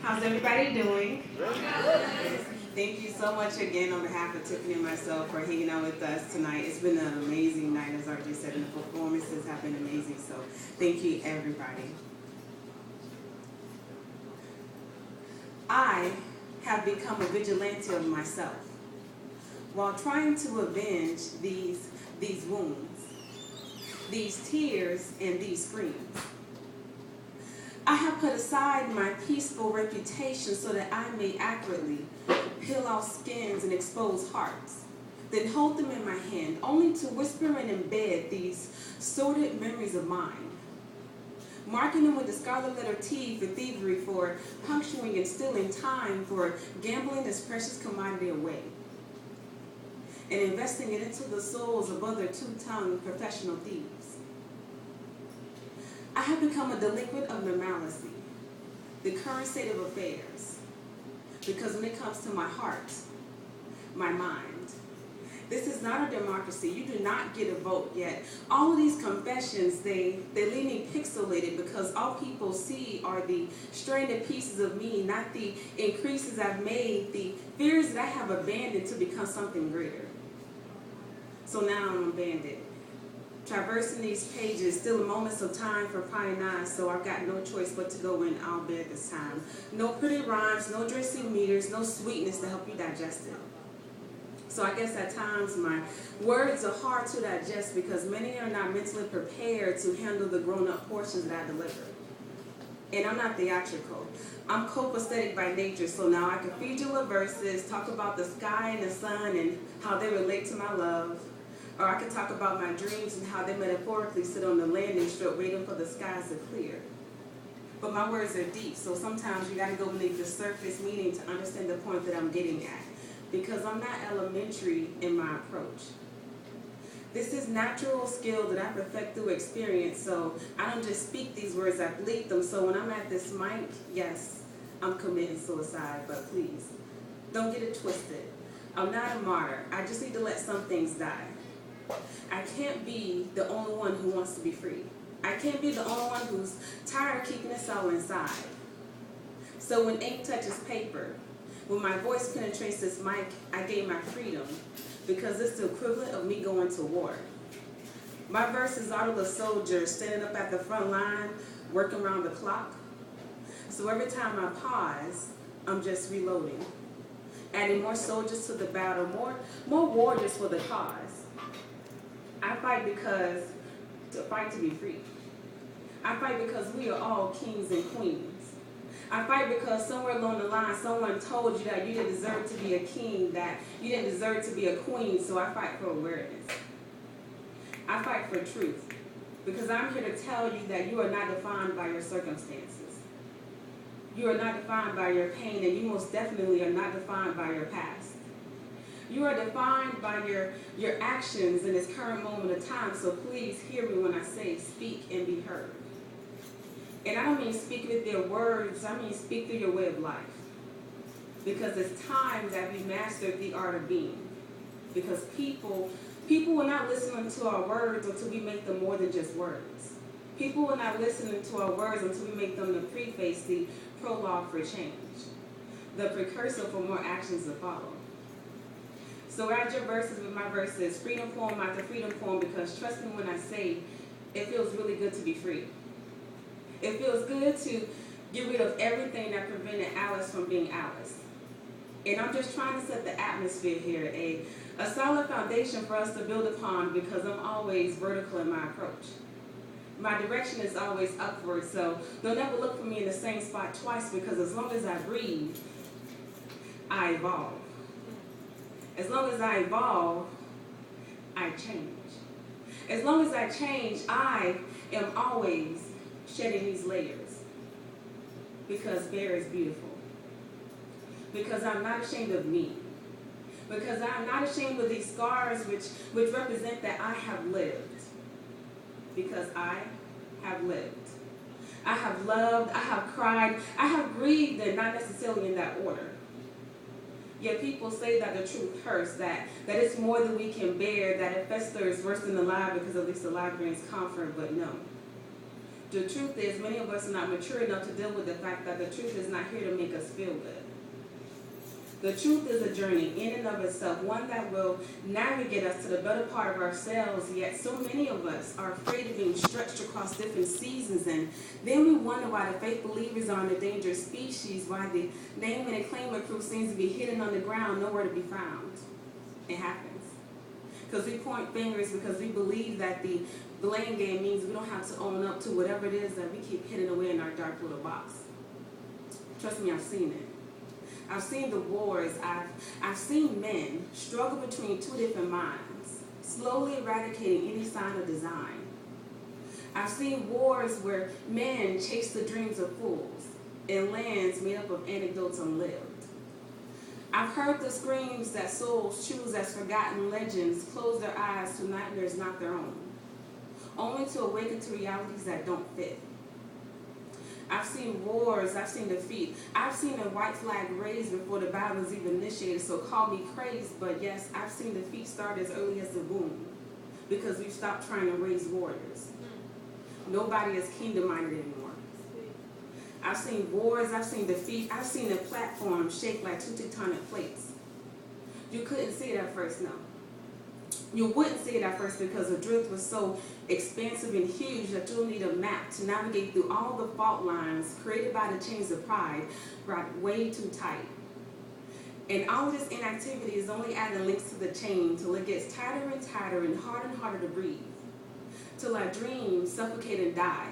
How's everybody doing? Thank you so much again on behalf of Tiffany and myself for hanging out with us tonight. It's been an amazing night, as RJ said, and the performances have been amazing, so thank you, everybody. I have become a vigilante of myself while trying to avenge these wounds, these tears, and these screams. I have put aside my peaceful reputation so that I may accurately peel off skins and expose hearts, then hold them in my hand, only to whisper and embed these sordid memories of mine, marking them with the scarlet letter T for thievery, for puncturing and stealing time, for gambling this precious commodity away, and investing it into the souls of other two-tongued professional thieves. I have become a delinquent of normalcy, the current state of affairs, because when it comes to my heart, my mind, this is not a democracy. You do not get a vote yet. All of these confessions, they leave me pixelated because all people see are the stranded pieces of me, not the increases I've made, the fears that I have abandoned to become something greater. So now I'm abandoned. Traversing these pages, still moments of time for prying eyes, so I've got no choice but to go in all bed this time. No pretty rhymes, no dressing meters, no sweetness to help you digest it. So I guess at times my words are hard to digest because many are not mentally prepared to handle the grown-up portions that I deliver. And I'm not theatrical. I'm copacetic by nature, so now I can feed you with verses, talk about the sky and the sun and how they relate to my love. Or I could talk about my dreams and how they metaphorically sit on the landing strip waiting for the skies to clear. But my words are deep, so sometimes you gotta go beneath the surface meaning to understand the point that I'm getting at. Because I'm not elementary in my approach. This is natural skill that I perfect through experience, so I don't just speak these words, I bleed them. So when I'm at this mic, yes, I'm committing suicide, but please, don't get it twisted. I'm not a martyr, I just need to let some things die. I can't be the only one who wants to be free. I can't be the only one who's tired of keeping this all inside. So when ink touches paper, when my voice penetrates this mic, I gain my freedom because it's the equivalent of me going to war. My verses are the soldiers standing up at the front line, working around the clock. So every time I pause, I'm just reloading, adding more soldiers to the battle, more warriors for the cause. I fight to fight to be free. I fight because we are all kings and queens. I fight because somewhere along the line, someone told you that you didn't deserve to be a king, that you didn't deserve to be a queen, so I fight for awareness. I fight for truth, because I'm here to tell you that you are not defined by your circumstances. You are not defined by your pain, and you most definitely are not defined by your past. You are defined by your actions in this current moment of time, so please hear me when I say speak and be heard. And I don't mean speak with your words, I mean speak through your way of life. Because it's time that we master the art of being. Because people will not listen to our words until we make them more than just words. People will not listen to our words until we make them the preface, the prologue for change, the precursor for more actions to follow. So add your verses with my verses, freedom poem after freedom poem, because trust me when I say it feels really good to be free. It feels good to get rid of everything that prevented Alice from being Alice. And I'm just trying to set the atmosphere here, a solid foundation for us to build upon, because I'm always vertical in my approach. My direction is always upward, so don't ever look for me in the same spot twice, because as long as I breathe, I evolve. As long as I evolve, I change. As long as I change, I am always shedding these layers. Because bare is beautiful. Because I'm not ashamed of me. Because I'm not ashamed of these scars which represent that I have lived. Because I have lived. I have loved, I have cried, I have grieved, and not necessarily in that order. Yet people say that the truth hurts, that it's more than we can bear, that it festers worse than the lie, because at least the lie brings comfort, but no. The truth is, many of us are not mature enough to deal with the fact that the truth is not here to make us feel good. The truth is a journey in and of itself, one that will navigate us to the better part of ourselves, yet so many of us are afraid of being stretched across different seasons, and then we wonder why the fake believers are an endangered species, why the name and claim crew seems to be hidden on the ground, nowhere to be found. It happens. Because we point fingers because we believe that the blame game means we don't have to own up to whatever it is that we keep hidden away in our dark little box. Trust me, I've seen it. I've seen the wars. I've seen men struggle between two different minds, slowly eradicating any sign of design. I've seen wars where men chase the dreams of fools in lands made up of anecdotes unlived. I've heard the screams that souls choose as forgotten legends close their eyes to nightmares not their own, only to awaken to realities that don't fit. I've seen wars, I've seen defeat. I've seen a white flag raised before the battle was even initiated, so call me crazy, but yes, I've seen defeat start as early as the womb because we've stopped trying to raise warriors. Nobody is kingdom-minded anymore. I've seen wars, I've seen defeat, I've seen a platform shaped like two tectonic plates. You couldn't see it at first, no. You wouldn't see it at first because the drift was so expansive and huge that you'll need a map to navigate through all the fault lines created by the chains of pride brought way too tight. And all of this inactivity is only adding links to the chain till it gets tighter and tighter and harder to breathe, till our dreams suffocate and die.